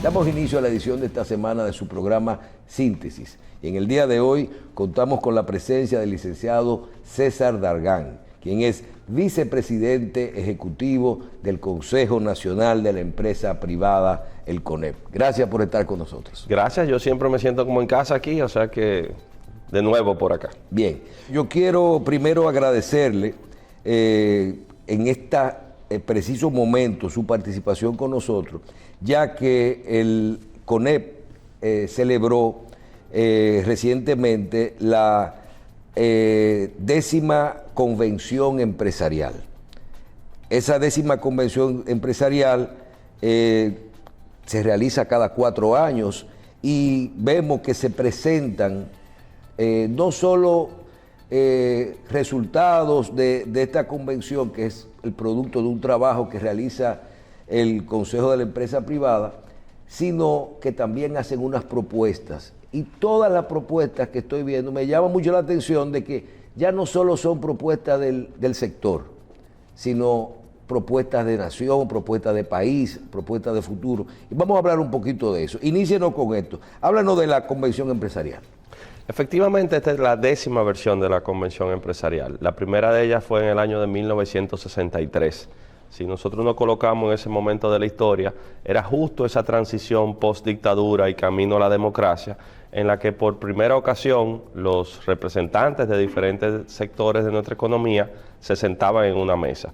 Damos inicio a la edición de esta semana de su programa Síntesis. Y en el día de hoy contamos con la presencia del licenciado César Dargan, quien es vicepresidente ejecutivo del Consejo Nacional de la Empresa Privada, el CONEP. Gracias por estar con nosotros. Gracias, yo siempre me siento como en casa aquí, o sea que de nuevo por acá. Bien, yo quiero primero agradecerle en este preciso momento su participación con nosotros, ya que el CONEP celebró recientemente la 10ª convención empresarial. Esa 10ª convención empresarial se realiza cada 4 años y vemos que se presentan no solo resultados de esta convención, que es el producto de un trabajo que realiza el Consejo de la Empresa Privada, sino que también hacen unas propuestas. Y todas las propuestas que estoy viendo me llama mucho la atención de que ya no solo son propuestas del sector, sino propuestas de nación, propuestas de país, propuestas de futuro. Y vamos a hablar un poquito de eso. Inícienos con esto. Háblanos de la convención empresarial. Efectivamente, esta es la 10ª versión de la convención empresarial. La primera de ellas fue en el año de 1963. Si nosotros nos colocamos en ese momento de la historia, era justo esa transición post-dictadura y camino a la democracia, en la que por primera ocasión los representantes de diferentes sectores de nuestra economía se sentaban en una mesa.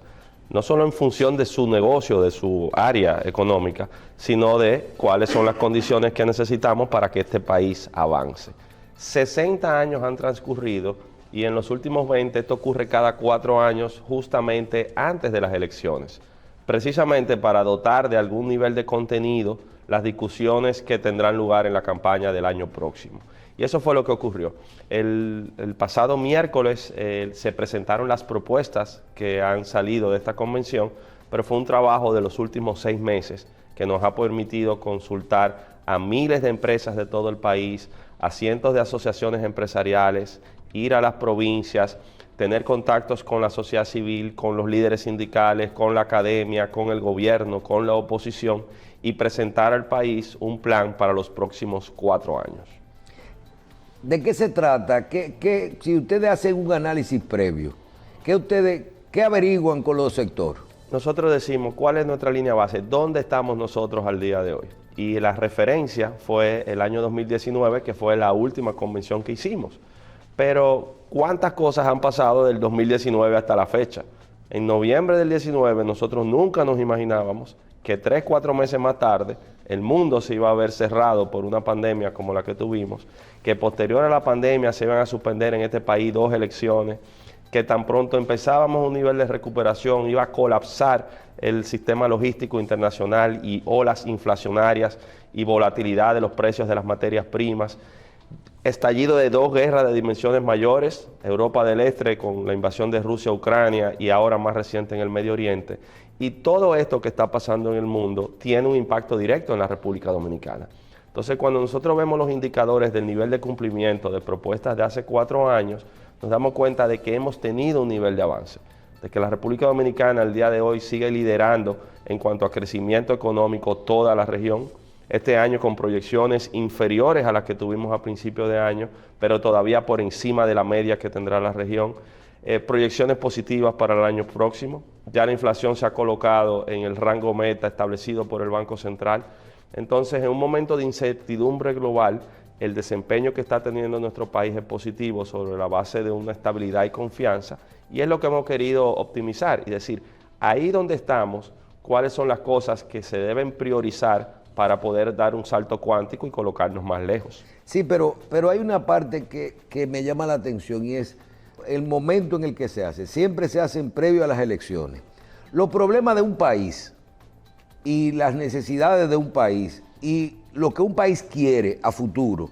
No solo en función de su negocio, de su área económica, sino de cuáles son las condiciones que necesitamos para que este país avance. 60 años han transcurrido y en los últimos 20 esto ocurre cada 4 años justamente antes de las elecciones, precisamente para dotar de algún nivel de contenido las discusiones que tendrán lugar en la campaña del año próximo. Y eso fue lo que ocurrió. El pasado miércoles se presentaron las propuestas que han salido de esta convención, pero fue un trabajo de los últimos 6 meses que nos ha permitido consultar a miles de empresas de todo el país, a cientos de asociaciones empresariales, ir a las provincias, tener contactos con la sociedad civil, con los líderes sindicales, con la academia, con el gobierno, con la oposición y presentar al país un plan para los próximos 4 años. ¿De qué se trata? Si ustedes hacen un análisis previo, ¿qué averiguan con los sectores? Nosotros decimos cuál es nuestra línea base, dónde estamos nosotros al día de hoy. Y la referencia fue el año 2019, que fue la última convención que hicimos. Pero, ¿cuántas cosas han pasado del 2019 hasta la fecha? En noviembre del 19 nosotros nunca nos imaginábamos que 3, 4 meses más tarde el mundo se iba a ver cerrado por una pandemia como la que tuvimos, que posterior a la pandemia se iban a suspender en este país 2 elecciones, que tan pronto empezábamos un nivel de recuperación iba a colapsar el sistema logístico internacional y olas inflacionarias y volatilidad de los precios de las materias primas, estallido de 2 guerras de dimensiones mayores, Europa del Este con la invasión de Rusia a Ucrania y ahora más reciente en el Medio Oriente, y todo esto que está pasando en el mundo tiene un impacto directo en la República Dominicana. Entonces, cuando nosotros vemos los indicadores del nivel de cumplimiento de propuestas de hace 4 años, nos damos cuenta de que hemos tenido un nivel de avance, de que la República Dominicana al día de hoy sigue liderando en cuanto a crecimiento económico toda la región, este año con proyecciones inferiores a las que tuvimos a principios de año, pero todavía por encima de la media que tendrá la región, proyecciones positivas para el año próximo, ya la inflación se ha colocado en el rango meta establecido por el Banco Central. Entonces, en un momento de incertidumbre global, el desempeño que está teniendo nuestro país es positivo sobre la base de una estabilidad y confianza, y es lo que hemos querido optimizar y decir, ahí donde estamos, cuáles son las cosas que se deben priorizar para poder dar un salto cuántico y colocarnos más lejos. Sí, pero hay una parte que me llama la atención y es el momento en el que se hace. Siempre se hacen previo a las elecciones. Los problemas de un país y las necesidades de un país y lo que un país quiere a futuro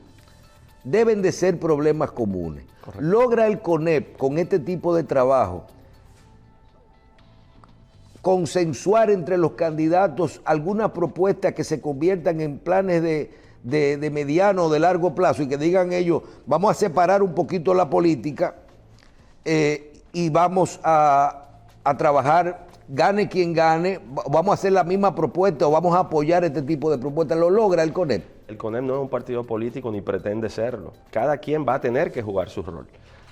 deben de ser problemas comunes. Correcto. ¿Logra el CONEP con este tipo de trabajo consensuar entre los candidatos alguna propuesta que se conviertan en planes de mediano o de largo plazo y que digan ellos, vamos a separar un poquito la política y vamos a trabajar gane quien gane, vamos a hacer la misma propuesta o vamos a apoyar este tipo de propuestas. ¿Lo logra el CONEP? El CONEP no es un partido político ni pretende serlo. Cada quien va a tener que jugar su rol.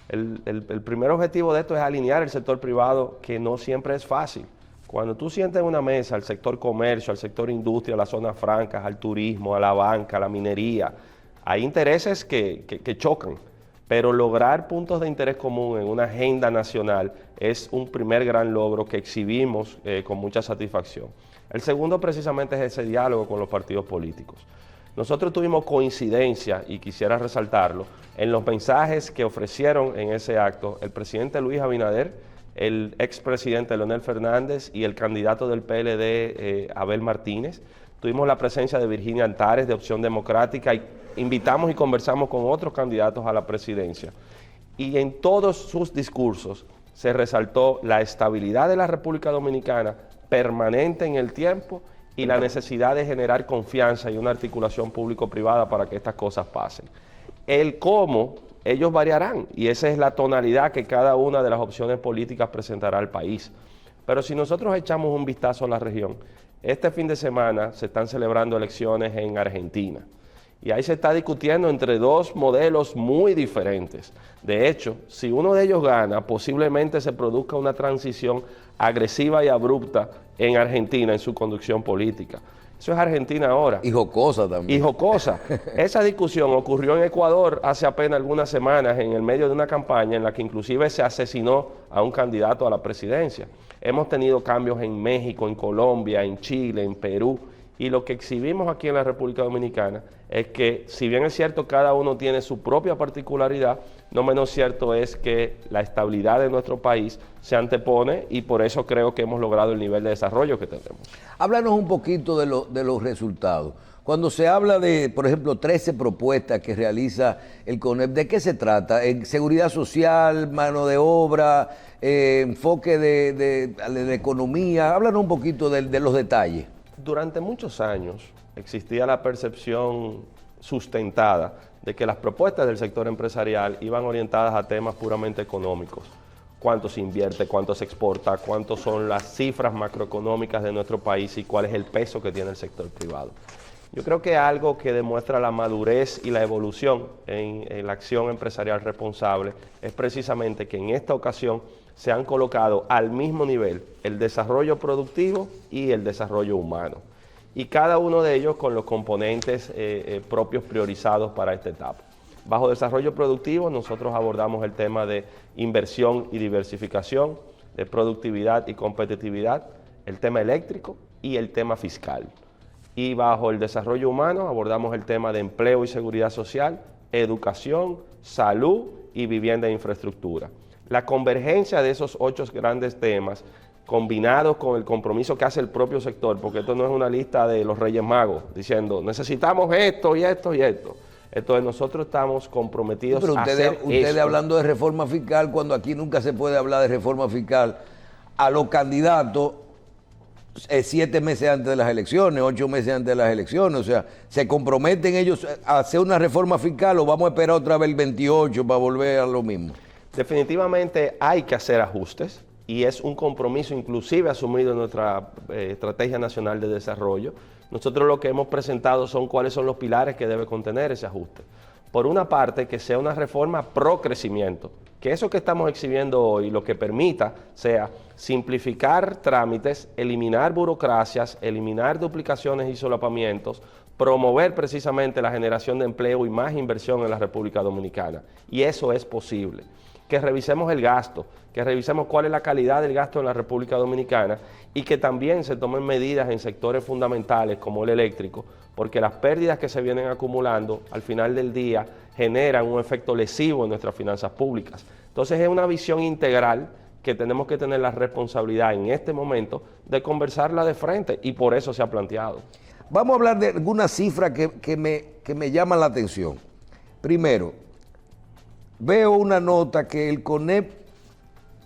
El primer objetivo de esto es alinear el sector privado, que no siempre es fácil. Cuando tú sientes en una mesa al sector comercio, al sector industria, a las zonas francas, al turismo, a la banca, a la minería, hay intereses que chocan, pero lograr puntos de interés común en una agenda nacional es un primer gran logro que exhibimos con mucha satisfacción. El segundo precisamente es ese diálogo con los partidos políticos. Nosotros tuvimos coincidencia, y quisiera resaltarlo, en los mensajes que ofrecieron en ese acto el presidente Luis Abinader, el expresidente Leonel Fernández y el candidato del PLD, Abel Martínez. Tuvimos la presencia de Virginia Antares, de Opción Democrática, y invitamos y conversamos con otros candidatos a la presidencia. Y en todos sus discursos se resaltó la estabilidad de la República Dominicana permanente en el tiempo y la necesidad de generar confianza y una articulación público-privada para que estas cosas pasen. El cómo, ellos variarán, y esa es la tonalidad que cada una de las opciones políticas presentará al país. Pero si nosotros echamos un vistazo a la región, este fin de semana se están celebrando elecciones en Argentina. Y ahí se está discutiendo entre dos modelos muy diferentes. De hecho, si uno de ellos gana, posiblemente se produzca una transición agresiva y abrupta en Argentina en su conducción política. Eso es Argentina ahora. Y jocosa también. Y jocosa. Esa discusión ocurrió en Ecuador hace apenas algunas semanas en el medio de una campaña en la que inclusive se asesinó a un candidato a la presidencia. Hemos tenido cambios en México, en Colombia, en Chile, en Perú. Y lo que exhibimos aquí en la República Dominicana es que, si bien es cierto cada uno tiene su propia particularidad, no menos cierto es que la estabilidad de nuestro país se antepone, y por eso creo que hemos logrado el nivel de desarrollo que tenemos. Háblanos un poquito de los resultados. Cuando se habla de, por ejemplo, 13 propuestas que realiza el CONEP, ¿de qué se trata? ¿En seguridad social, mano de obra, enfoque de economía? Háblanos un poquito de los detalles. Durante muchos años existía la percepción sustentada de que las propuestas del sector empresarial iban orientadas a temas puramente económicos. Cuánto se invierte, cuánto se exporta, cuántas son las cifras macroeconómicas de nuestro país y cuál es el peso que tiene el sector privado. Yo creo que algo que demuestra la madurez y la evolución en la acción empresarial responsable es precisamente que en esta ocasión se han colocado al mismo nivel el desarrollo productivo y el desarrollo humano, y cada uno de ellos con los componentes propios priorizados para esta etapa. Bajo desarrollo productivo nosotros abordamos el tema de inversión y diversificación, de productividad y competitividad, el tema eléctrico y el tema fiscal. Y bajo el desarrollo humano abordamos el tema de empleo y seguridad social, educación, salud y vivienda e infraestructura. La convergencia de esos 8 grandes temas, combinados con el compromiso que hace el propio sector, porque esto no es una lista de los Reyes Magos diciendo necesitamos esto y esto y esto. Entonces nosotros estamos comprometidos a hacer ustedes hablando de reforma fiscal, cuando aquí nunca se puede hablar de reforma fiscal, a los candidatos 7 meses antes de las elecciones, 8 meses antes de las elecciones, o sea, ¿se comprometen ellos a hacer una reforma fiscal o vamos a esperar otra vez el 28 para volver a lo mismo? Definitivamente hay que hacer ajustes, y es un compromiso inclusive asumido en nuestra Estrategia Nacional de Desarrollo. Nosotros lo que hemos presentado son cuáles son los pilares que debe contener ese ajuste. Por una parte, que sea una reforma pro crecimiento, que eso que estamos exhibiendo hoy lo que permita sea simplificar trámites, eliminar burocracias, eliminar duplicaciones y solapamientos, promover precisamente la generación de empleo y más inversión en la República Dominicana. Y eso es posible. Que revisemos el gasto, que revisemos cuál es la calidad del gasto en la República Dominicana, y que también se tomen medidas en sectores fundamentales como el eléctrico, porque las pérdidas que se vienen acumulando al final del día generan un efecto lesivo en nuestras finanzas públicas. Entonces es una visión integral que tenemos que tener la responsabilidad en este momento de conversarla de frente, y por eso se ha planteado. Vamos a hablar de algunas cifras que me llaman la atención. Primero, veo una nota que el CONEP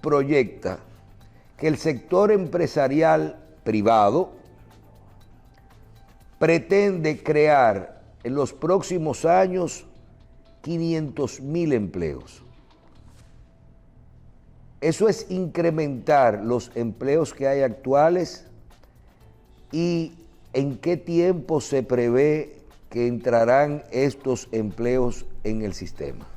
proyecta que el sector empresarial privado pretende crear en los próximos años 500,000 empleos. Eso es incrementar los empleos que hay actuales y en qué tiempo se prevé que entrarán estos empleos en el sistema.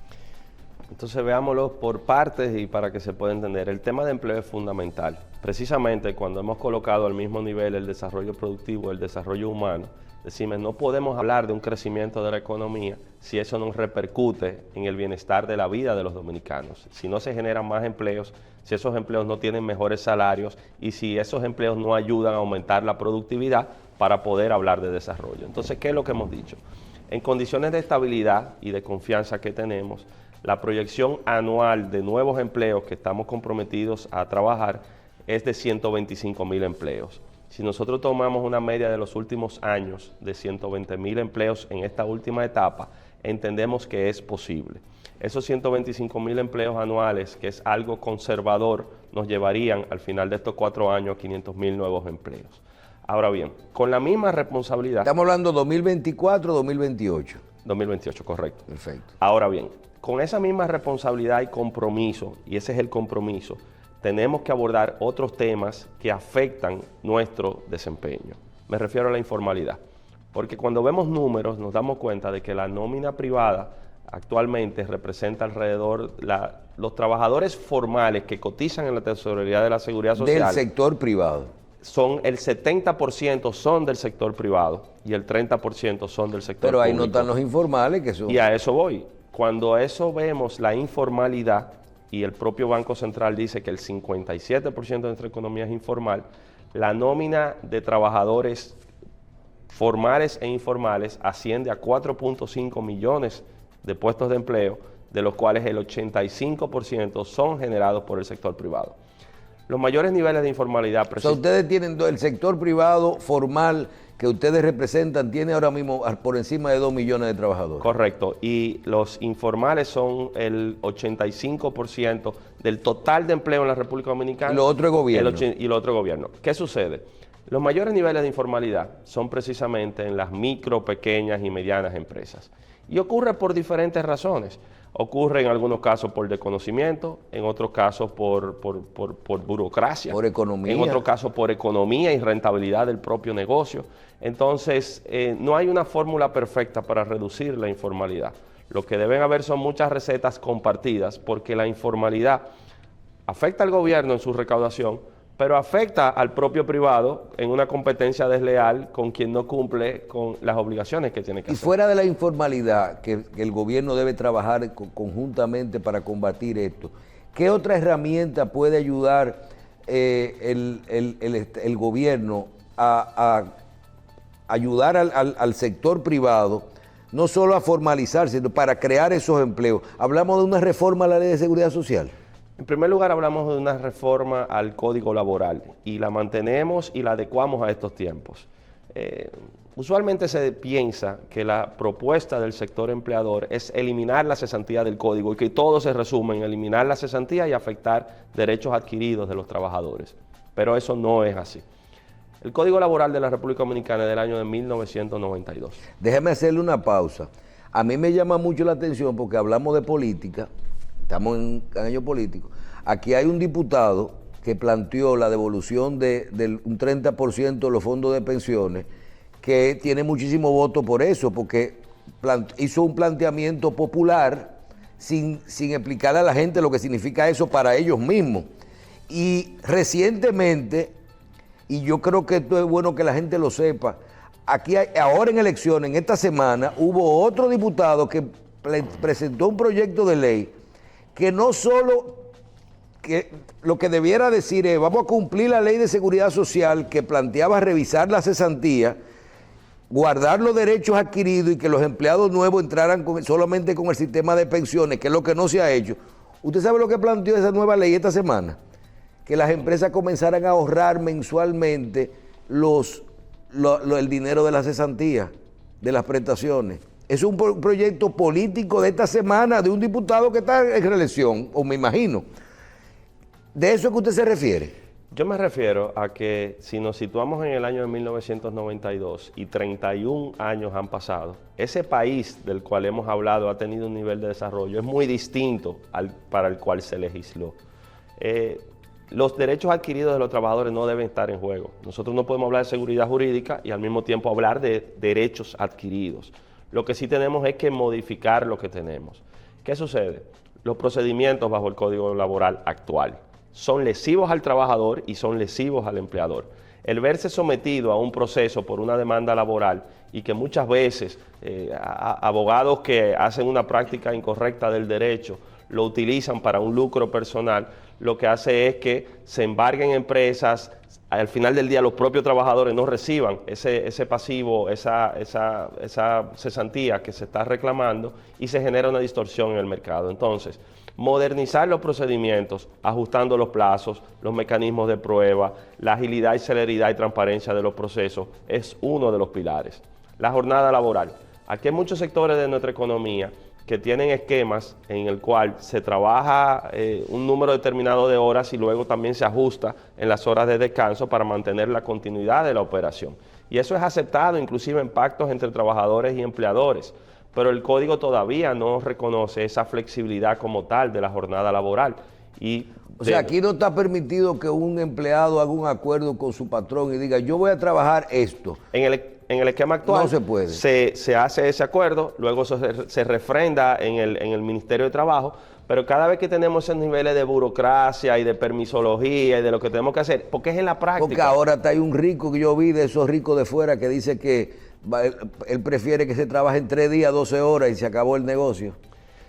Entonces veámoslo por partes y para que se pueda entender. El tema de empleo es fundamental. Precisamente cuando hemos colocado al mismo nivel el desarrollo productivo, el desarrollo humano, decimos, no podemos hablar de un crecimiento de la economía si eso no repercute en el bienestar de la vida de los dominicanos. Si no se generan más empleos, si esos empleos no tienen mejores salarios y si esos empleos no ayudan a aumentar la productividad para poder hablar de desarrollo. Entonces, ¿qué es lo que hemos dicho? En condiciones de estabilidad y de confianza que tenemos, la proyección anual de nuevos empleos que estamos comprometidos a trabajar es de 125,000 empleos. Si nosotros tomamos una media de los últimos años de 120,000 empleos en esta última etapa, entendemos que es posible. Esos 125,000 empleos anuales, que es algo conservador, nos llevarían al final de estos 4 años a 500,000 nuevos empleos. Ahora bien, con la misma responsabilidad... Estamos hablando 2024, 2028. 2028, correcto. Perfecto. Ahora bien, con esa misma responsabilidad y compromiso, y ese es el compromiso, tenemos que abordar otros temas que afectan nuestro desempeño. Me refiero a la informalidad, porque cuando vemos números nos damos cuenta de que la nómina privada actualmente representa alrededor, los trabajadores formales que cotizan en la tesorería de la Seguridad Social. Del sector privado. Son el 70% son del sector privado y el 30% son del sector Pero ahí público. no están los informales que son... Y a eso voy. Cuando a eso vemos la informalidad, y el propio Banco Central dice que el 57% de nuestra economía es informal, la nómina de trabajadores formales e informales asciende a 4.5 millones de puestos de empleo, de los cuales el 85% son generados por el sector privado. Los mayores niveles de informalidad... O sea, ustedes tienen el sector privado formal que ustedes representan, tiene ahora mismo por encima de 2 millones de trabajadores. Correcto, y los informales son el 85% del total de empleo en la República Dominicana. Y lo otro es gobierno. Y lo otro es gobierno. ¿Qué sucede? Los mayores niveles de informalidad son precisamente en las micro, pequeñas y medianas empresas. Y ocurre por diferentes razones. Ocurre en algunos casos por desconocimiento, en otros casos por burocracia. Por economía. En otros casos por economía y rentabilidad del propio negocio. Entonces, no hay una fórmula perfecta para reducir la informalidad. Lo que deben haber son muchas recetas compartidas, porque la informalidad afecta al gobierno en su recaudación, pero afecta al propio privado en una competencia desleal con quien no cumple con las obligaciones que tiene que hacer. Y fuera de la informalidad, que el gobierno debe trabajar conjuntamente para combatir esto, ¿qué otra herramienta puede ayudar el gobierno a ayudar al sector privado, no solo a formalizarse, sino para crear esos empleos? Hablamos de una reforma a la Ley de Seguridad Social. En primer lugar, hablamos de una reforma al Código Laboral y la mantenemos y la adecuamos a estos tiempos. Usualmente se piensa que la propuesta del sector empleador es eliminar la cesantía del Código y que todo se resume en eliminar la cesantía y afectar derechos adquiridos de los trabajadores. Pero eso no es así. El Código Laboral de la República Dominicana es del año de 1992. Déjeme hacerle una pausa. A mí me llama mucho la atención porque hablamos de política. Estamos en un año político. Aquí hay un diputado que planteó la devolución de un 30% de los fondos de pensiones, que tiene muchísimo voto por eso, porque hizo un planteamiento popular sin explicarle a la gente lo que significa eso para ellos mismos. Y recientemente, y yo creo que esto es bueno que la gente lo sepa, aquí ahora en elecciones, en esta semana, hubo otro diputado que presentó un proyecto de ley que no solo, que lo que debiera decir es, vamos a cumplir la Ley de Seguridad Social que planteaba revisar la cesantía, guardar los derechos adquiridos y que los empleados nuevos entraran solamente con el sistema de pensiones, que es lo que no se ha hecho. ¿Usted sabe lo que planteó esa nueva ley esta semana? Que las empresas comenzaran a ahorrar mensualmente el dinero de la cesantía, de las prestaciones. Es un proyecto político de esta semana de un diputado que está en reelección, o me imagino. ¿De eso es que usted se refiere? Yo me refiero a que si nos situamos en el año de 1992 y 31 años han pasado, ese país del cual hemos hablado ha tenido un nivel de desarrollo es muy distinto para el cual se legisló. Los derechos adquiridos de los trabajadores no deben estar en juego. Nosotros no podemos hablar de seguridad jurídica y al mismo tiempo hablar de derechos adquiridos. Lo que sí tenemos es que modificar lo que tenemos. ¿Qué sucede? Los procedimientos bajo el Código Laboral actual son lesivos al trabajador y son lesivos al empleador. El verse sometido a un proceso por una demanda laboral y que muchas veces abogados que hacen una práctica incorrecta del derecho lo utilizan para un lucro personal, lo que hace es que se embarguen empresas, al final del día los propios trabajadores no reciban ese pasivo, esa cesantía que se está reclamando y se genera una distorsión en el mercado. Entonces, modernizar los procedimientos, ajustando los plazos, los mecanismos de prueba, la agilidad y celeridad y transparencia de los procesos es uno de los pilares. La jornada laboral. Aquí hay muchos sectores de nuestra economía que tienen esquemas en el cual se trabaja un número determinado de horas y luego también se ajusta en las horas de descanso para mantener la continuidad de la operación. Y eso es aceptado inclusive en pactos entre trabajadores y empleadores, pero el código todavía no reconoce esa flexibilidad como tal de la jornada laboral. O sea, aquí no está permitido que un empleado haga un acuerdo con su patrón y diga, yo voy a trabajar esto. En el esquema actual no se puede. Se hace ese acuerdo, luego se refrenda en el Ministerio de Trabajo, pero cada vez que tenemos esos niveles de burocracia y de permisología y de lo que tenemos que hacer, porque es en la práctica. Porque ahora hay un rico que yo vi de esos ricos de fuera que dice que él prefiere que se trabaje en 3 días, 12 horas y se acabó el negocio,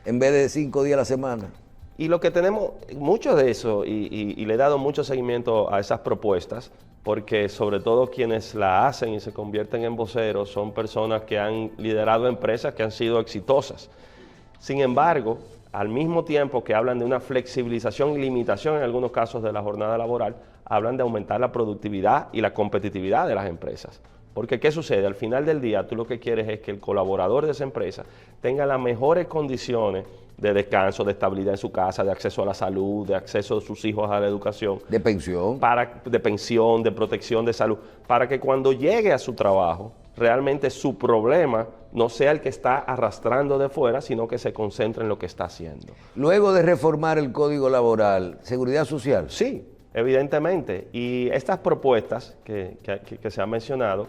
en vez de 5 días a la semana. Y lo que tenemos, mucho de eso, y le he dado mucho seguimiento a esas propuestas, porque sobre todo quienes la hacen y se convierten en voceros son personas que han liderado empresas que han sido exitosas. Sin embargo, al mismo tiempo que hablan de una flexibilización y limitación en algunos casos de la jornada laboral, hablan de aumentar la productividad y la competitividad de las empresas. Porque ¿qué sucede? Al final del día tú lo que quieres es que el colaborador de esa empresa tenga las mejores condiciones de descanso, de estabilidad en su casa, de acceso a la salud, de acceso de sus hijos a la educación. De pensión. De pensión, de protección de salud, para que cuando llegue a su trabajo, realmente su problema no sea el que está arrastrando de fuera, sino que se concentre en lo que está haciendo. Luego de reformar el Código Laboral, ¿seguridad social? Sí, evidentemente. Y estas propuestas que se han mencionado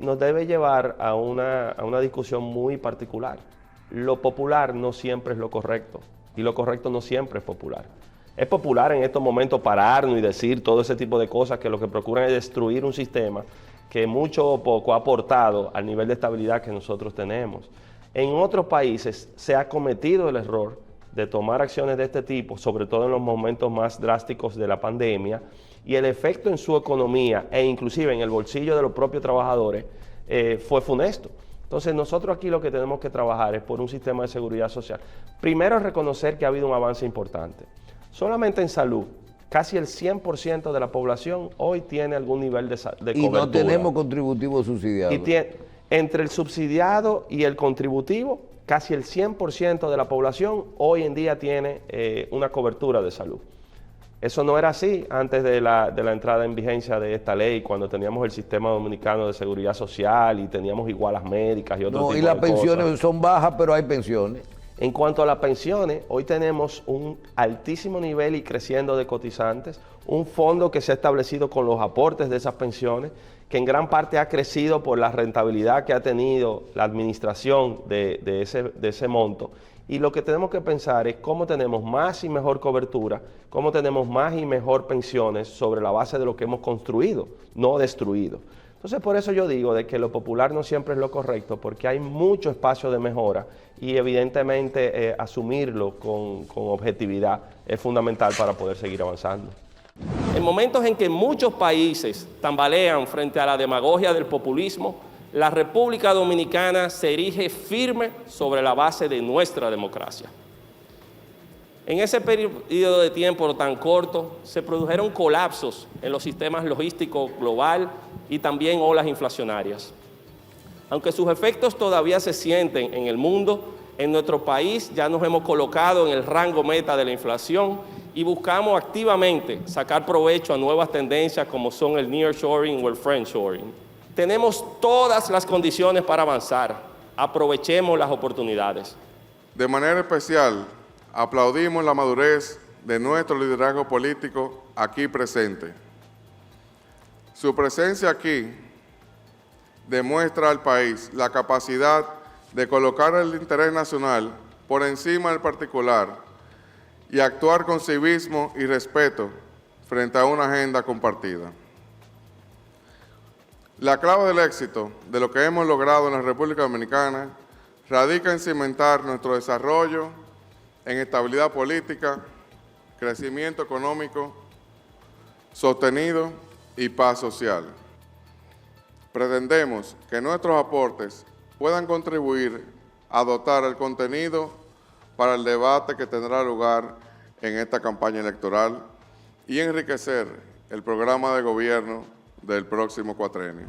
nos debe llevar a una discusión muy particular. Lo popular no siempre es lo correcto y lo correcto no siempre es popular. Es popular en estos momentos pararnos y decir todo ese tipo de cosas que lo que procuran es destruir un sistema que mucho o poco ha aportado al nivel de estabilidad que nosotros tenemos. En otros países se ha cometido el error de tomar acciones de este tipo, sobre todo en los momentos más drásticos de la pandemia, y el efecto en su economía e inclusive en el bolsillo de los propios trabajadores fue funesto. Entonces nosotros aquí lo que tenemos que trabajar es por un sistema de seguridad social. Primero, reconocer que ha habido un avance importante. Solamente en salud, casi el 100% de la población hoy tiene algún nivel de cobertura. Y no tenemos contributivo subsidiado. Entre el subsidiado y el contributivo, casi el 100% de la población hoy en día tiene una cobertura de salud. Eso no era así antes de la entrada en vigencia de esta ley, cuando teníamos el sistema dominicano de seguridad social y teníamos igualas médicas y otro tipo de cosas. Y las pensiones son bajas, pero hay pensiones. En cuanto a las pensiones, hoy tenemos un altísimo nivel y creciendo de cotizantes, un fondo que se ha establecido con los aportes de esas pensiones, que en gran parte ha crecido por la rentabilidad que ha tenido la administración de ese monto. Y lo que tenemos que pensar es cómo tenemos más y mejor cobertura, cómo tenemos más y mejor pensiones sobre la base de lo que hemos construido, no destruido. Entonces, por eso yo digo de que lo popular no siempre es lo correcto, porque hay mucho espacio de mejora y evidentemente asumirlo con objetividad es fundamental para poder seguir avanzando. En momentos en que muchos países tambalean frente a la demagogia del populismo, la República Dominicana se erige firme sobre la base de nuestra democracia. En ese periodo de tiempo tan corto, se produjeron colapsos en los sistemas logísticos global y también olas inflacionarias. Aunque sus efectos todavía se sienten en el mundo, en nuestro país ya nos hemos colocado en el rango meta de la inflación y buscamos activamente sacar provecho a nuevas tendencias como son el nearshoring o el friendshoring. Tenemos todas las condiciones para avanzar. Aprovechemos las oportunidades. De manera especial, aplaudimos la madurez de nuestro liderazgo político aquí presente. Su presencia aquí demuestra al país la capacidad de colocar el interés nacional por encima del particular y actuar con civismo y respeto frente a una agenda compartida. La clave del éxito de lo que hemos logrado en la República Dominicana radica en cimentar nuestro desarrollo en estabilidad política, crecimiento económico sostenido y paz social. Pretendemos que nuestros aportes puedan contribuir a dotar el contenido para el debate que tendrá lugar en esta campaña electoral y enriquecer el programa de gobierno del próximo cuatrenio.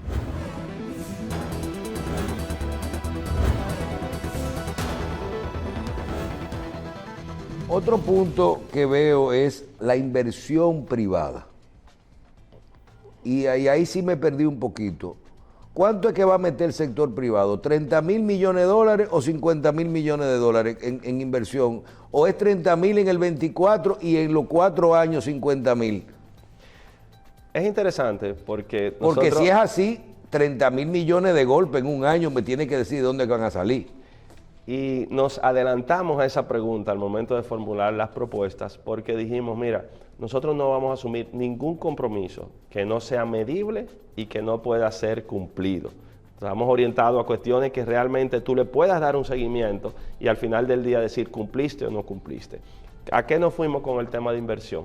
Otro punto que veo es la inversión privada. Y ahí sí me perdí un poquito. ¿Cuánto es que va a meter el sector privado? ¿30.000 millones de dólares o 50.000 millones de dólares en inversión? ¿O es 30.000 en el 24 y en los 4 años 50.000? Es interesante porque Porque si es así, 30.000 millones de golpe en un año me tiene que decir de dónde van a salir. Y nos adelantamos a esa pregunta al momento de formular las propuestas porque dijimos, mira, nosotros no vamos a asumir ningún compromiso que no sea medible y que no pueda ser cumplido. Estamos orientados a cuestiones que realmente tú le puedas dar un seguimiento y al final del día decir cumpliste o no cumpliste. ¿A qué nos fuimos con el tema de inversión?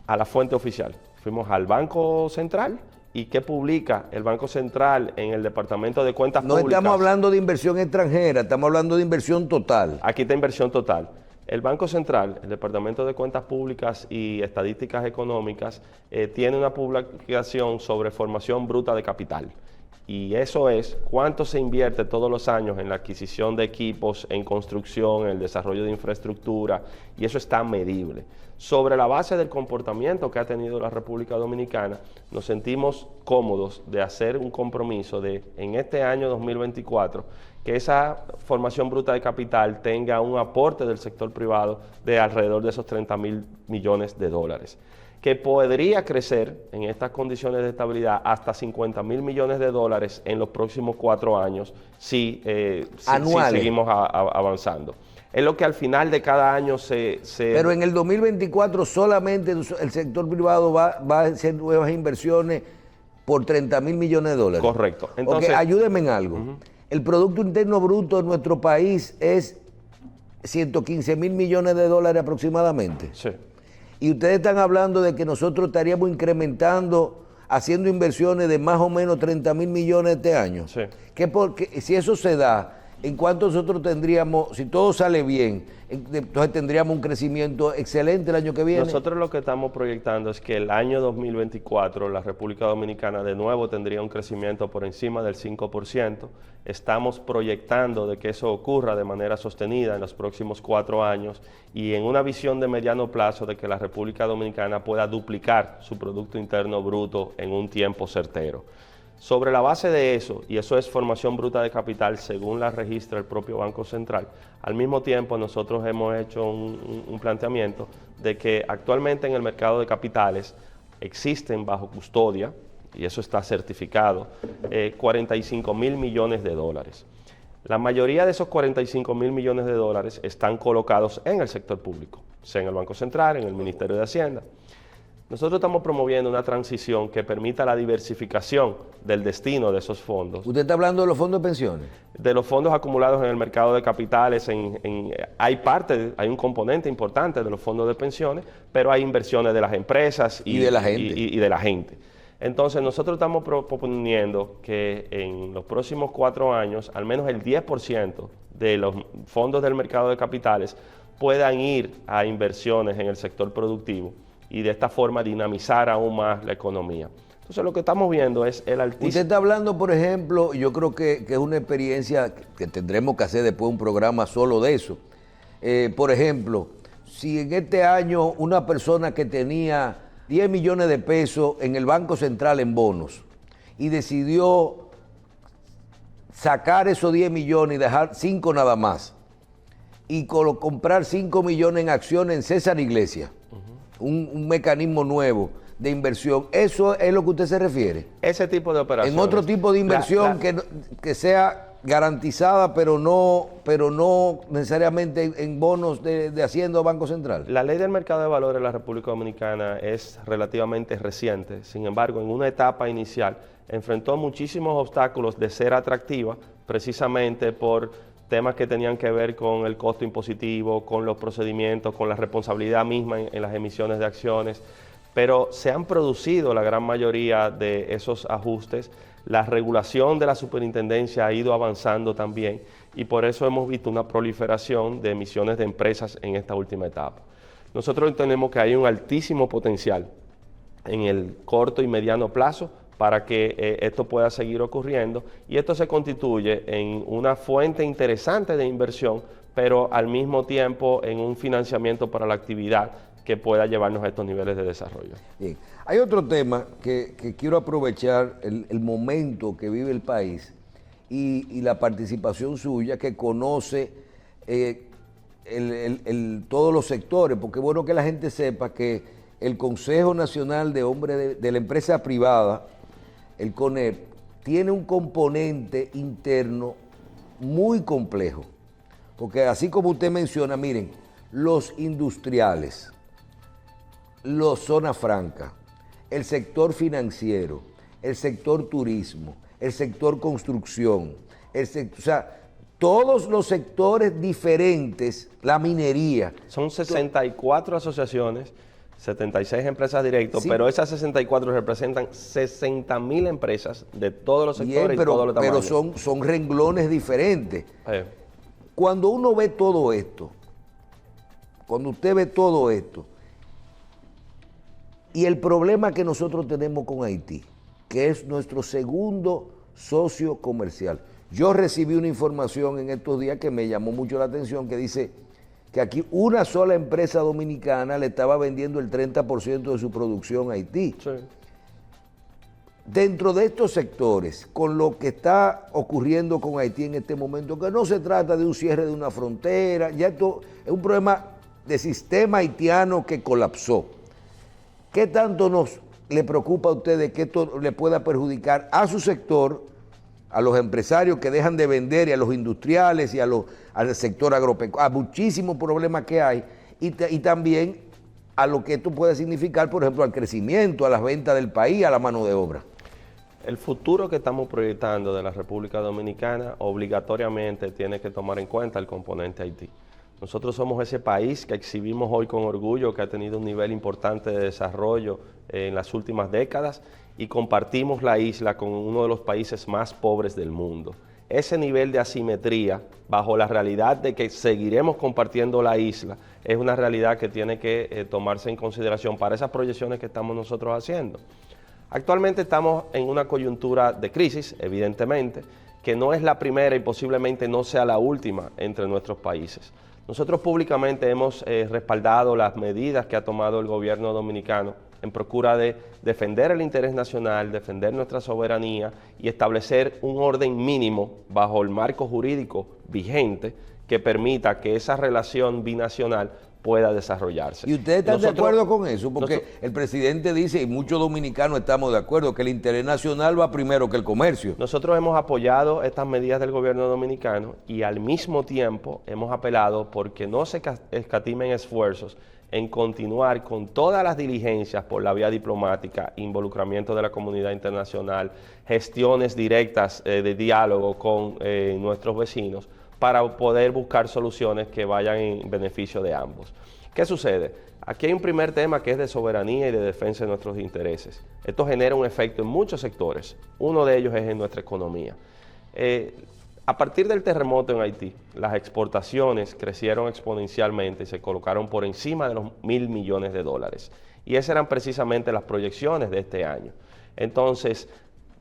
A la fuente oficial. Fuimos al Banco Central. ¿Y qué publica el Banco Central en el Departamento de Cuentas Públicas? No estamos hablando de inversión extranjera, estamos hablando de inversión total. Aquí está inversión total. El Banco Central, el Departamento de Cuentas Públicas y Estadísticas Económicas, tiene una publicación sobre formación bruta de capital. Y eso es cuánto se invierte todos los años en la adquisición de equipos, en construcción, en el desarrollo de infraestructura, y eso está medible. Sobre la base del comportamiento que ha tenido la República Dominicana, nos sentimos cómodos de hacer un compromiso de, en este año 2024, que esa formación bruta de capital tenga un aporte del sector privado de alrededor de esos 30.000 millones de dólares, que podría crecer en estas condiciones de estabilidad hasta 50.000 millones de dólares en los próximos 4 años si seguimos avanzando. Es lo que al final de cada año Pero en el 2024 solamente el sector privado va a hacer nuevas inversiones por 30.000 millones de dólares. Correcto. Entonces, ayúdenme en algo. El Producto Interno Bruto de nuestro país es 115.000 millones de dólares aproximadamente. Sí. Y ustedes están hablando de que nosotros estaríamos incrementando, haciendo inversiones de más o menos 30.000 millones este año. Sí. Porque si eso se da, ¿en cuánto nosotros tendríamos, si todo sale bien, entonces tendríamos un crecimiento excelente el año que viene? Nosotros lo que estamos proyectando es que el año 2024 la República Dominicana de nuevo tendría un crecimiento por encima del 5%. Estamos proyectando de que eso ocurra de manera sostenida en los próximos 4 años y en una visión de mediano plazo de que la República Dominicana pueda duplicar su Producto Interno Bruto en un tiempo certero. Sobre la base de eso, y eso es formación bruta de capital según la registra el propio Banco Central, al mismo tiempo nosotros hemos hecho un planteamiento de que actualmente en el mercado de capitales existen bajo custodia, y eso está certificado, 45.000 millones de dólares. La mayoría de esos 45.000 millones de dólares están colocados en el sector público, sea en el Banco Central, en el Ministerio de Hacienda. Nosotros estamos promoviendo una transición que permita la diversificación del destino de esos fondos. ¿Usted está hablando de los fondos de pensiones? De los fondos acumulados en el mercado de capitales, hay un componente importante de los fondos de pensiones, pero hay inversiones de las empresas y de la gente. Y de la gente. Entonces nosotros estamos proponiendo que en los próximos 4 años, al menos el 10% de los fondos del mercado de capitales puedan ir a inversiones en el sector productivo, y de esta forma dinamizar aún más la economía. Entonces lo que estamos viendo es el altísimo... Usted está hablando, por ejemplo, yo creo que es una experiencia que tendremos que hacer después un programa solo de eso. Por ejemplo, si en este año una persona que tenía 10 millones de pesos en el Banco Central en bonos y decidió sacar esos 10 millones y dejar 5 nada más, y comprar 5 millones en acciones en César Iglesias, un mecanismo nuevo de inversión. ¿Eso es lo que usted se refiere? Ese tipo de operaciones. En otro tipo de inversión que sea garantizada, pero no necesariamente en bonos de Hacienda o Banco Central. La ley del mercado de valores de la República Dominicana es relativamente reciente. Sin embargo, en una etapa inicial enfrentó muchísimos obstáculos de ser atractiva, precisamente por temas que tenían que ver con el costo impositivo, con los procedimientos, con la responsabilidad misma en las emisiones de acciones. Pero se han producido la gran mayoría de esos ajustes. La regulación de la superintendencia ha ido avanzando también y por eso hemos visto una proliferación de emisiones de empresas en esta última etapa. Nosotros entendemos que hay un altísimo potencial en el corto y mediano plazo para que esto pueda seguir ocurriendo y esto se constituye en una fuente interesante de inversión, pero al mismo tiempo en un financiamiento para la actividad que pueda llevarnos a estos niveles de desarrollo. Bien. Hay otro tema que quiero aprovechar el momento que vive el país y la participación suya, que conoce todos los sectores, porque es bueno que la gente sepa que el Consejo Nacional de Hombres de la Empresa Privada, el CONEP, tiene un componente interno muy complejo, porque así como usted menciona, miren, los industriales, los zonas francas, el sector financiero, el sector turismo, el sector construcción, o sea, todos los sectores diferentes, la minería. Son 64 asociaciones, 76 empresas directas, sí, pero esas 64 representan 60.000 empresas de todos los sectores bien, y todos los tamaños. Pero son renglones diferentes. Cuando uno ve todo esto, cuando usted ve todo esto, y el problema que nosotros tenemos con Haití, que es nuestro segundo socio comercial. Yo recibí una información en estos días que me llamó mucho la atención, que dice que aquí una sola empresa dominicana le estaba vendiendo el 30% de su producción a Haití. Sí. Dentro de estos sectores, con lo que está ocurriendo con Haití en este momento, que no se trata de un cierre de una frontera, ya esto es un problema de sistema haitiano que colapsó. ¿Qué tanto le preocupa a ustedes que esto le pueda perjudicar a su sector, a los empresarios que dejan de vender y a los industriales y al sector agropecuario, a muchísimos problemas que hay y también a lo que esto puede significar, por ejemplo, al crecimiento, a las ventas del país, a la mano de obra? El futuro que estamos proyectando de la República Dominicana obligatoriamente tiene que tomar en cuenta el componente Haití. Nosotros somos ese país que exhibimos hoy con orgullo, que ha tenido un nivel importante de desarrollo en las últimas décadas y compartimos la isla con uno de los países más pobres del mundo. Ese nivel de asimetría, bajo la realidad de que seguiremos compartiendo la isla, es una realidad que tiene que tomarse en consideración para esas proyecciones que estamos nosotros haciendo. Actualmente estamos en una coyuntura de crisis, evidentemente, que no es la primera y posiblemente no sea la última entre nuestros países. Nosotros públicamente hemos respaldado las medidas que ha tomado el gobierno dominicano en procura de defender el interés nacional, defender nuestra soberanía y establecer un orden mínimo bajo el marco jurídico vigente que permita que esa relación binacional pueda desarrollarse. ¿Y ustedes están de acuerdo con eso? Porque el presidente dice, y muchos dominicanos estamos de acuerdo, que el interés nacional va primero que el comercio. Nosotros hemos apoyado estas medidas del gobierno dominicano y al mismo tiempo hemos apelado porque no se escatimen esfuerzos en continuar con todas las diligencias por la vía diplomática, involucramiento de la comunidad internacional, gestiones directas de diálogo con nuestros vecinos, para poder buscar soluciones que vayan en beneficio de ambos. ¿Qué sucede? Aquí hay un primer tema que es de soberanía y de defensa de nuestros intereses. Esto genera un efecto en muchos sectores. Uno de ellos es en nuestra economía. A partir del terremoto en Haití, las exportaciones crecieron exponencialmente y se colocaron por encima de los $1.000 millones. Y esas eran precisamente las proyecciones de este año. Entonces,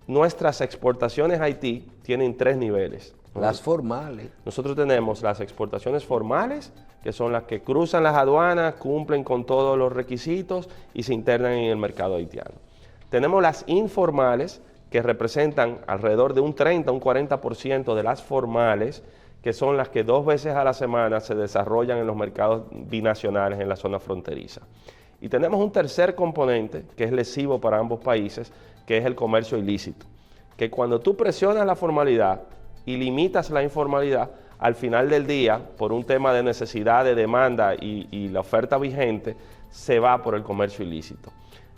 nuestras exportaciones a Haití tienen 3 niveles. Las formales. Nosotros tenemos las exportaciones formales, que son las que cruzan las aduanas, cumplen con todos los requisitos y se internan en el mercado haitiano. Tenemos las informales, que representan alrededor de un 30, un 40% de las formales, que son las que 2 veces a la semana se desarrollan en los mercados binacionales en la zona fronteriza. Y tenemos un tercer componente que es lesivo para ambos países, que es el comercio ilícito, que cuando tú presionas la formalidad y limitas la informalidad, al final del día, por un tema de necesidad, de demanda y la oferta vigente, se va por el comercio ilícito.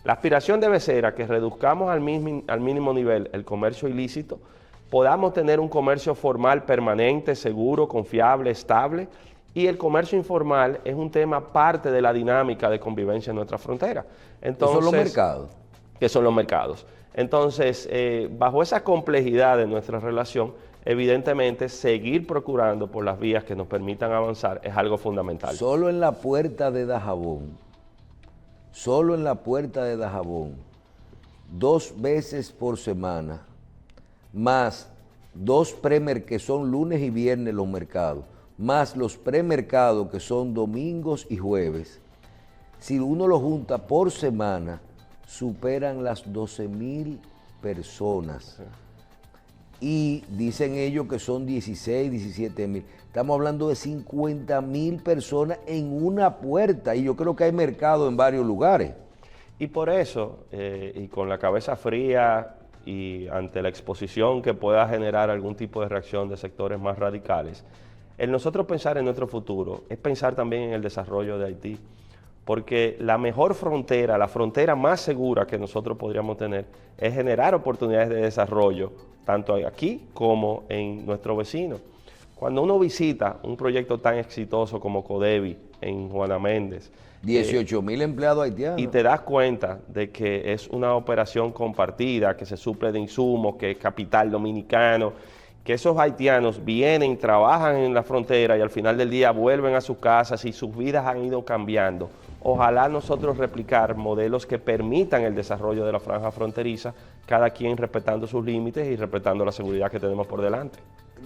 La aspiración debe ser a que reduzcamos al mínimo nivel el comercio ilícito, podamos tener un comercio formal permanente, seguro, confiable, estable, y el comercio informal es un tema parte de la dinámica de convivencia en nuestra frontera. Entonces, ¿Qué son los mercados? Que son los mercados. Entonces, bajo esa complejidad de nuestra relación, evidentemente, seguir procurando por las vías que nos permitan avanzar es algo fundamental. Solo en la puerta de Dajabón, 2 veces por semana, más 2 premercados, que son lunes y viernes los mercados, más los premercados que son domingos y jueves, si uno lo junta por semana, superan las 12,000 personas. Y dicen ellos que son 16, 17,000. Estamos hablando de 50,000 personas en una puerta, y yo creo que hay mercado en varios lugares. Y por eso, y con la cabeza fría y ante la exposición que pueda generar algún tipo de reacción de sectores más radicales, el nosotros pensar en nuestro futuro es pensar también en el desarrollo de Haití, porque la mejor frontera, la frontera más segura que nosotros podríamos tener es generar oportunidades de desarrollo, tanto aquí como en nuestro vecino. Cuando uno visita un proyecto tan exitoso como Codevi en Juana Méndez, 18,000 empleados haitianos. y te das cuenta de que es una operación compartida, que se suple de insumos, que es capital dominicano, que esos haitianos vienen, trabajan en la frontera y al final del día vuelven a sus casas y sus vidas han ido cambiando. Ojalá nosotros replicar modelos que permitan el desarrollo de la franja fronteriza, cada quien respetando sus límites y respetando la seguridad que tenemos por delante.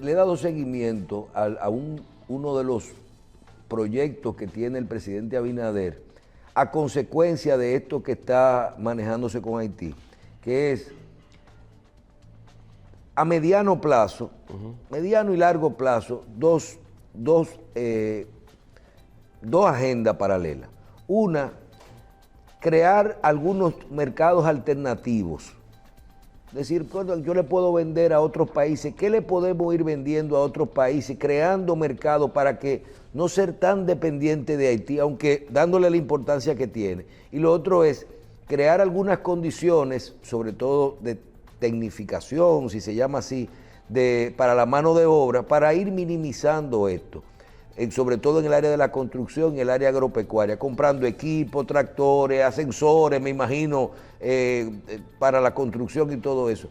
Le he dado seguimiento a uno de los proyectos que tiene el presidente Abinader a consecuencia de esto que está manejándose con Haití, que es a mediano plazo, mediano y largo plazo, dos agendas paralelas. Una, crear algunos mercados alternativos. Es decir, yo le puedo vender a otros países, ¿qué le podemos ir vendiendo a otros países? Creando mercados para que no ser tan dependiente de Haití, aunque dándole la importancia que tiene. Y lo otro es crear algunas condiciones, sobre todo de tecnificación, si se llama así, para la mano de obra, para ir minimizando esto, sobre todo en el área de la construcción y el área agropecuaria, comprando equipos, tractores, ascensores, me imagino, para la construcción y todo eso.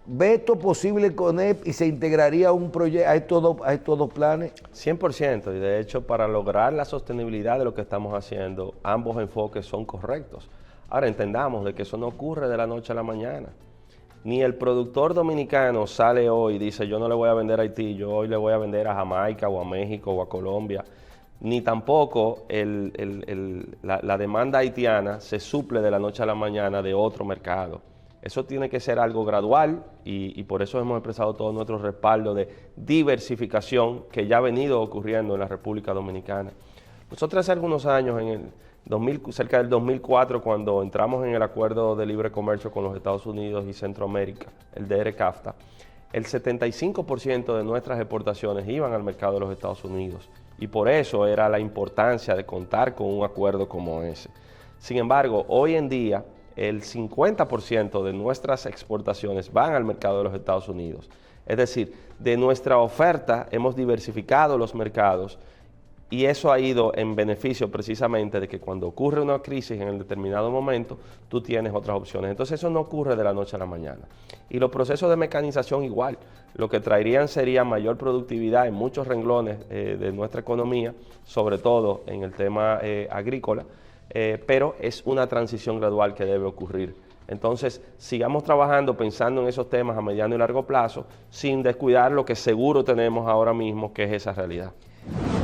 ¿Ve esto posible con EP y se integraría un proyecto a estos dos planes? 100%, y de hecho para lograr la sostenibilidad de lo que estamos haciendo, ambos enfoques son correctos. Ahora entendamos de que eso no ocurre de la noche a la mañana. Ni el productor dominicano sale hoy y dice yo no le voy a vender a Haití, yo hoy le voy a vender a Jamaica o a México o a Colombia. Ni tampoco la demanda haitiana se suple de la noche a la mañana de otro mercado. Eso tiene que ser algo gradual y por eso hemos expresado todo nuestro respaldo de diversificación que ya ha venido ocurriendo en la República Dominicana. Nosotros hace algunos años, cerca del 2004, cuando entramos en el Acuerdo de Libre Comercio con los Estados Unidos y Centroamérica, el DR-CAFTA, el 75% de nuestras exportaciones iban al mercado de los Estados Unidos y por eso era la importancia de contar con un acuerdo como ese. Sin embargo, hoy en día, el 50% de nuestras exportaciones van al mercado de los Estados Unidos. Es decir, de nuestra oferta hemos diversificado los mercados y eso ha ido en beneficio precisamente de que cuando ocurre una crisis en el determinado momento, tú tienes otras opciones. Entonces eso no ocurre de la noche a la mañana. Y los procesos de mecanización igual, lo que traerían sería mayor productividad en muchos renglones de nuestra economía, sobre todo en el tema agrícola, pero es una transición gradual que debe ocurrir. Entonces, sigamos trabajando pensando en esos temas a mediano y largo plazo, sin descuidar lo que seguro tenemos ahora mismo, que es esa realidad.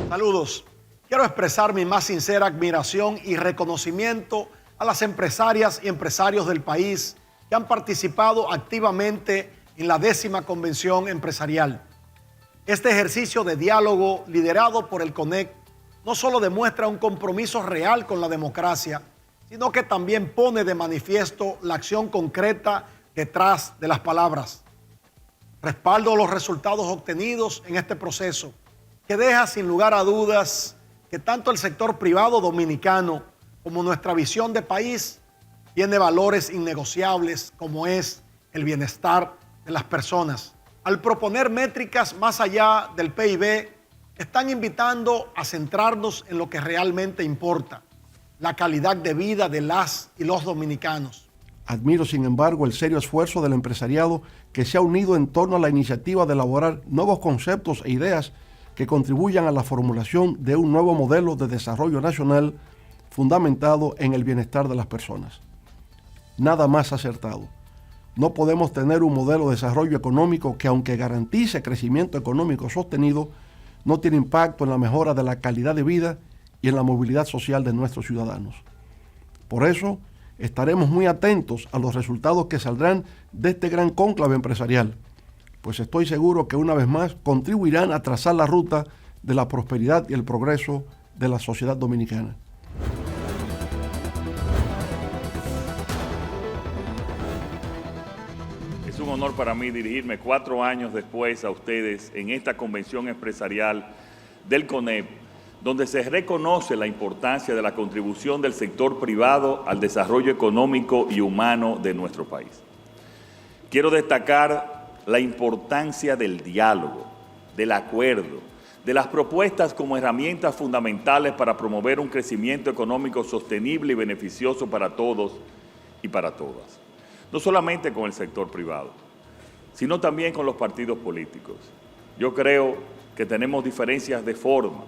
Saludos. Quiero expresar mi más sincera admiración y reconocimiento a las empresarias y empresarios del país que han participado activamente en la 10ª Convención Empresarial. Este ejercicio de diálogo liderado por el CONEC no solo demuestra un compromiso real con la democracia, sino que también pone de manifiesto la acción concreta detrás de las palabras. Respaldo los resultados obtenidos en este proceso, que deja sin lugar a dudas que tanto el sector privado dominicano como nuestra visión de país tiene valores innegociables como es el bienestar de las personas. Al proponer métricas más allá del PIB, están invitando a centrarnos en lo que realmente importa, la calidad de vida de las y los dominicanos. Admiro, sin embargo, el serio esfuerzo del empresariado que se ha unido en torno a la iniciativa de elaborar nuevos conceptos e ideas que contribuyan a la formulación de un nuevo modelo de desarrollo nacional fundamentado en el bienestar de las personas. Nada más acertado. No podemos tener un modelo de desarrollo económico que, aunque garantice crecimiento económico sostenido, no tiene impacto en la mejora de la calidad de vida y en la movilidad social de nuestros ciudadanos. Por eso, estaremos muy atentos a los resultados que saldrán de este gran cónclave empresarial, pues estoy seguro que una vez más contribuirán a trazar la ruta de la prosperidad y el progreso de la sociedad dominicana. Es un honor para mí dirigirme 4 años después a ustedes en esta convención empresarial del CONEP, donde se reconoce la importancia de la contribución del sector privado al desarrollo económico y humano de nuestro país. Quiero destacar la importancia del diálogo, del acuerdo, de las propuestas como herramientas fundamentales para promover un crecimiento económico sostenible y beneficioso para todos y para todas. No solamente con el sector privado, sino también con los partidos políticos. Yo creo que tenemos diferencias de forma,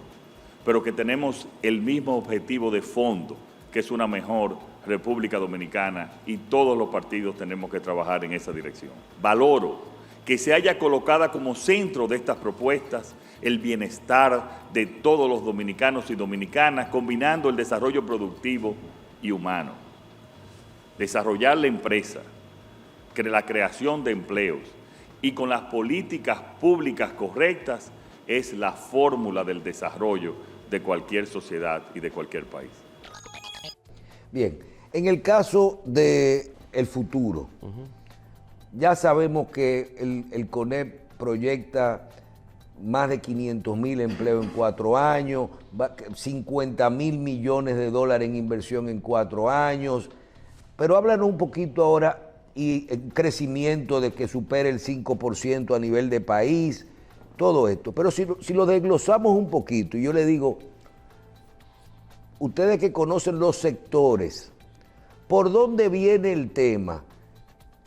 pero que tenemos el mismo objetivo de fondo, que es una mejor República Dominicana, y todos los partidos tenemos que trabajar en esa dirección. Valoro que se haya colocado como centro de estas propuestas el bienestar de todos los dominicanos y dominicanas, combinando el desarrollo productivo y humano. Desarrollar la empresa, la creación de empleos y con las políticas públicas correctas es la fórmula del desarrollo de cualquier sociedad y de cualquier país. Bien, en el caso del futuro, ya sabemos que el CONEP proyecta más de 500,000 empleos en 4 años, 50,000 millones de dólares en inversión en 4 años, pero háblanos un poquito ahora y el crecimiento de que supere el 5% a nivel de país, todo esto. Pero si lo desglosamos un poquito, y yo le digo, ustedes que conocen los sectores, ¿por dónde viene el tema?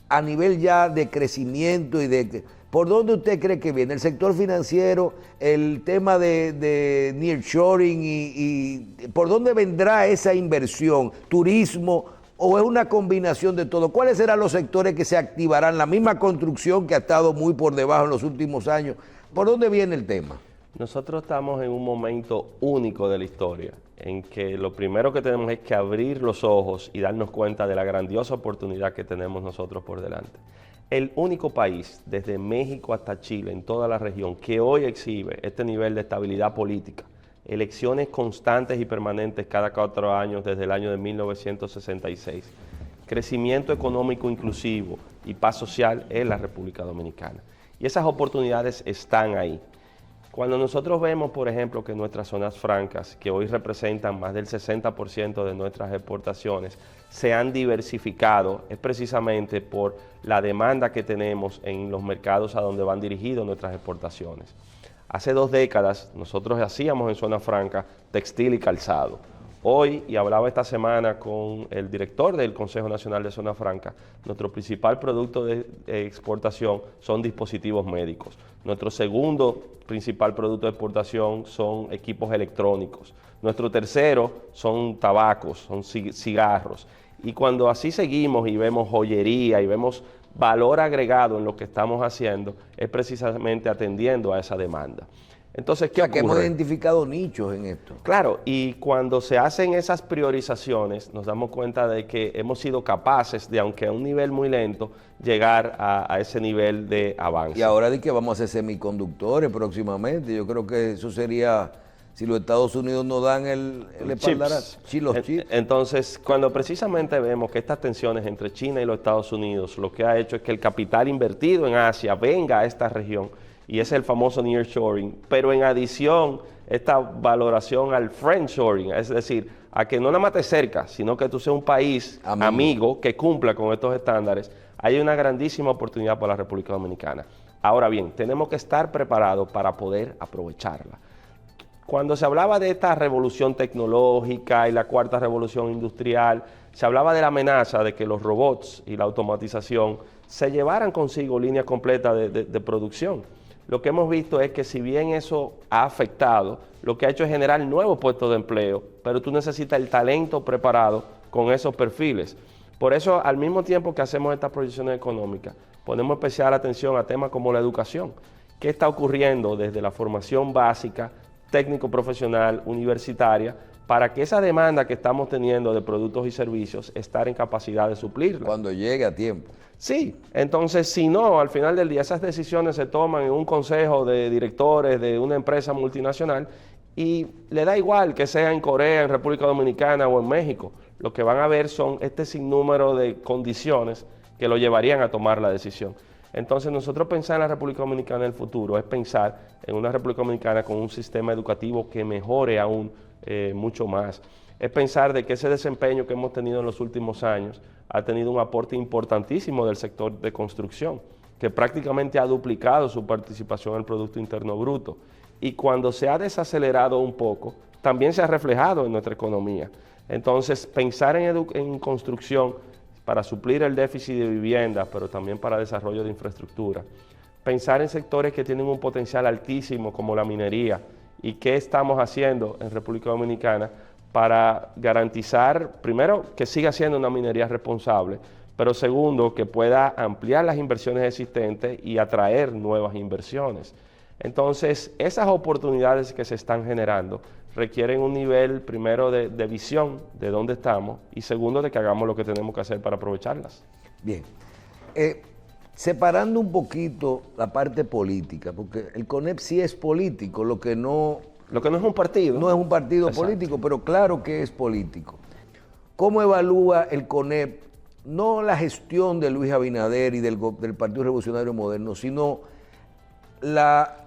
A nivel ya de crecimiento y de... ¿Por dónde usted cree que viene? ¿El sector financiero, el tema de nearshoring y por dónde vendrá esa inversión? ¿Turismo o es una combinación de todo? ¿Cuáles serán los sectores que se activarán? La misma construcción que ha estado muy por debajo en los últimos años. ¿Por dónde viene el tema? Nosotros estamos en un momento único de la historia, en que lo primero que tenemos es que abrir los ojos y darnos cuenta de la grandiosa oportunidad que tenemos nosotros por delante. El único país, desde México hasta Chile, en toda la región, que hoy exhibe este nivel de estabilidad política, elecciones constantes y permanentes cada 4 años desde el año de 1966, crecimiento económico inclusivo y paz social en la República Dominicana. Y esas oportunidades están ahí. Cuando nosotros vemos, por ejemplo, que nuestras zonas francas, que hoy representan más del 60% de nuestras exportaciones, se han diversificado, es precisamente por la demanda que tenemos en los mercados a donde van dirigidas nuestras exportaciones. Hace 2 décadas nosotros hacíamos en zona franca textil y calzado. Hoy, y hablaba esta semana con el director del Consejo Nacional de Zona Franca, nuestro principal producto de exportación son dispositivos médicos. Nuestro segundo principal producto de exportación son equipos electrónicos. Nuestro tercero son tabacos, son cigarros. Y cuando así seguimos y vemos joyería y vemos valor agregado en lo que estamos haciendo, es precisamente atendiendo a esa demanda. Entonces, O ¿qué sea, que hemos ocurre? identificado nichos en esto. Claro, y cuando se hacen esas priorizaciones, nos damos cuenta de que hemos sido capaces de, aunque a un nivel muy lento, llegar a ese nivel de avance. Y ahora di que vamos a hacer semiconductores próximamente. Yo creo que eso sería, si los Estados Unidos nos dan el espaldarazo. Sí, los chips. Entonces, cuando precisamente vemos que estas tensiones entre China y los Estados Unidos, lo que ha hecho es que el capital invertido en Asia venga a esta región, y es el famoso nearshoring, pero en adición, esta valoración al friendshoring, es decir, a que no nada más te cerca, sino que tú seas un país amigo que cumpla con estos estándares, hay una grandísima oportunidad para la República Dominicana. Ahora bien, tenemos que estar preparados para poder aprovecharla. Cuando se hablaba de esta revolución tecnológica y la cuarta revolución industrial, se hablaba de la amenaza de que los robots y la automatización se llevaran consigo líneas completas de producción. Lo que hemos visto es que si bien eso ha afectado, lo que ha hecho es generar nuevos puestos de empleo, pero tú necesitas el talento preparado con esos perfiles. Por eso, al mismo tiempo que hacemos estas proyecciones económicas, ponemos especial atención a temas como la educación. ¿Qué está ocurriendo desde la formación básica, técnico-profesional, universitaria, para que esa demanda que estamos teniendo de productos y servicios, estar en capacidad de suplirla? Cuando llegue a tiempo. Sí, entonces si no, al final del día esas decisiones se toman en un consejo de directores de una empresa multinacional y le da igual que sea en Corea, en República Dominicana o en México. Lo que van a ver son este sinnúmero de condiciones que lo llevarían a tomar la decisión. Entonces nosotros pensar en la República Dominicana en el futuro es pensar en una República Dominicana con un sistema educativo que mejore aún mucho más. Es pensar de que ese desempeño que hemos tenido en los últimos años ha tenido un aporte importantísimo del sector de construcción, que prácticamente ha duplicado su participación en el Producto Interno Bruto. Y cuando se ha desacelerado un poco, también se ha reflejado en nuestra economía. Entonces, pensar en construcción para suplir el déficit de vivienda, pero también para desarrollo de infraestructura. Pensar en sectores que tienen un potencial altísimo como la minería y qué estamos haciendo en República Dominicana para garantizar, primero, que siga siendo una minería responsable, pero segundo, que pueda ampliar las inversiones existentes y atraer nuevas inversiones. Entonces, esas oportunidades que se están generando requieren un nivel, primero, de visión de dónde estamos y segundo, de que hagamos lo que tenemos que hacer para aprovecharlas. Bien. Separando un poquito la parte política, porque el CONEP sí es político, lo que no es un partido. No es un partido Exacto. político, pero claro que es político. ¿Cómo evalúa el CONEP, no la gestión de Luis Abinader y del Partido Revolucionario Moderno, sino la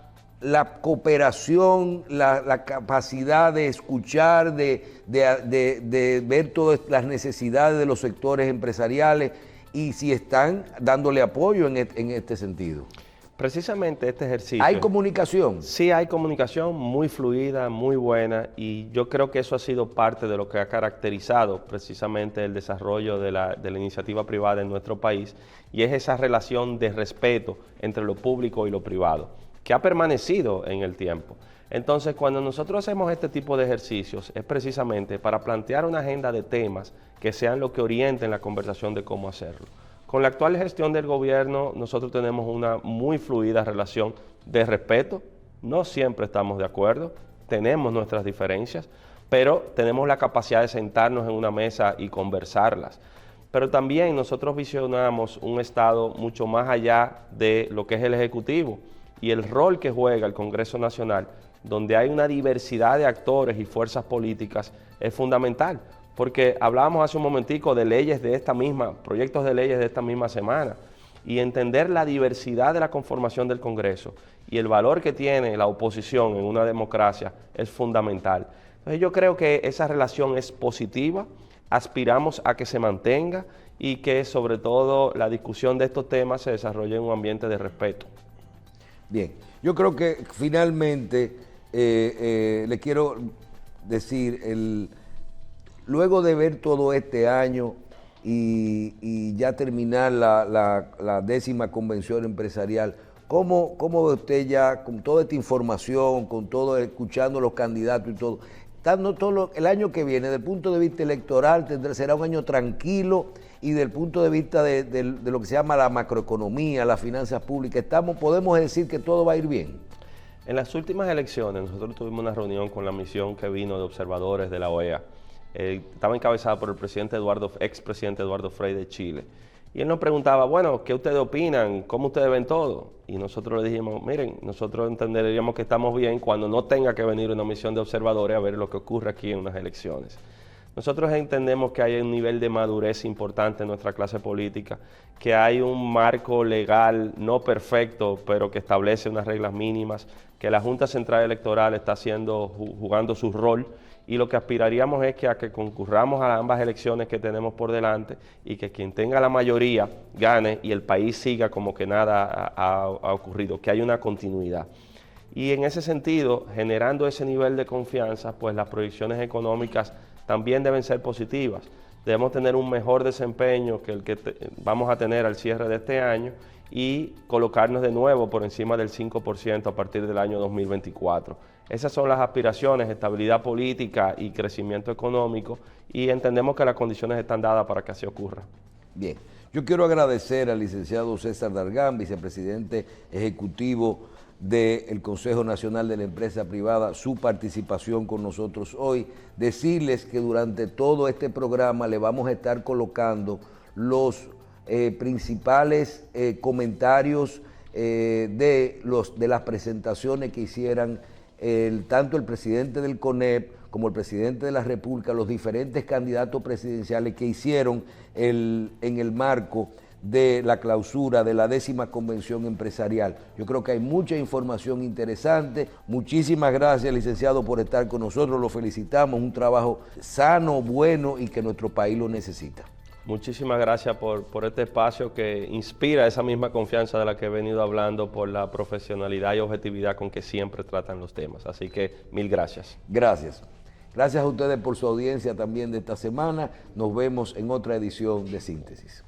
cooperación, la capacidad de escuchar, de ver todas las necesidades de los sectores empresariales y si están dándole apoyo en este sentido? Precisamente este ejercicio. ¿Hay comunicación? Sí, hay comunicación muy fluida, muy buena, y yo creo que eso ha sido parte de lo que ha caracterizado precisamente el desarrollo de la iniciativa privada en nuestro país, y es esa relación de respeto entre lo público y lo privado, que ha permanecido en el tiempo. Entonces, cuando nosotros hacemos este tipo de ejercicios, es precisamente para plantear una agenda de temas que sean lo que orienten la conversación de cómo hacerlo. Con la actual gestión del gobierno, nosotros tenemos una muy fluida relación de respeto. No siempre estamos de acuerdo, tenemos nuestras diferencias, pero tenemos la capacidad de sentarnos en una mesa y conversarlas. Pero también nosotros visionamos un Estado mucho más allá de lo que es el Ejecutivo y el rol que juega el Congreso Nacional, donde hay una diversidad de actores y fuerzas políticas, es fundamental. Porque hablábamos hace un momentico de leyes de proyectos de leyes de esta misma semana, y entender la diversidad de la conformación del Congreso y el valor que tiene la oposición en una democracia es fundamental. Entonces yo creo que esa relación es positiva, aspiramos a que se mantenga y que sobre todo la discusión de estos temas se desarrolle en un ambiente de respeto. Bien, yo creo que finalmente le quiero decir, luego de ver todo este año y ya terminar la 10ª convención empresarial, ¿cómo ve usted ya con toda esta información, con todo, escuchando los candidatos y todo, dando todo el año que viene, desde el punto de vista electoral, será un año tranquilo, y desde el punto de vista de lo que se llama la macroeconomía, las finanzas públicas, podemos decir que todo va a ir bien? En las últimas elecciones nosotros tuvimos una reunión con la misión que vino de observadores de la OEA. Estaba encabezada por el expresidente Eduardo Frei de Chile. Y él nos preguntaba, bueno, ¿qué ustedes opinan? ¿Cómo ustedes ven todo? Y nosotros le dijimos, miren, nosotros entenderíamos que estamos bien cuando no tenga que venir una misión de observadores a ver lo que ocurre aquí en unas elecciones. Nosotros entendemos que hay un nivel de madurez importante en nuestra clase política, que hay un marco legal no perfecto, pero que establece unas reglas mínimas, que la Junta Central Electoral está jugando su rol, y lo que aspiraríamos es que a que concurramos a ambas elecciones que tenemos por delante y que quien tenga la mayoría gane y el país siga como que nada ha ocurrido, que haya una continuidad. Y en ese sentido, generando ese nivel de confianza, pues las proyecciones económicas también deben ser positivas. Debemos tener un mejor desempeño que el que vamos a tener al cierre de este año y colocarnos de nuevo por encima del 5% a partir del año 2024. Esas son las aspiraciones, estabilidad política y crecimiento económico, y entendemos que las condiciones están dadas para que así ocurra. Bien, yo quiero agradecer al licenciado César Dargán, vicepresidente ejecutivo del Consejo Nacional de la Empresa Privada, su participación con nosotros hoy. Decirles que durante todo este programa le vamos a estar colocando los principales comentarios de las presentaciones que hicieran tanto el presidente del CONEP como el presidente de la República, los diferentes candidatos presidenciales que hicieron en el marco de la clausura de la 10ª Convención Empresarial. Yo creo que hay mucha información interesante. Muchísimas gracias, licenciado, por estar con nosotros. Lo felicitamos, un trabajo sano, bueno y que nuestro país lo necesita. Muchísimas gracias por este espacio que inspira esa misma confianza de la que he venido hablando, por la profesionalidad y objetividad con que siempre tratan los temas. Así que mil gracias. Gracias. Gracias a ustedes por su audiencia también de esta semana. Nos vemos en otra edición de Síntesis.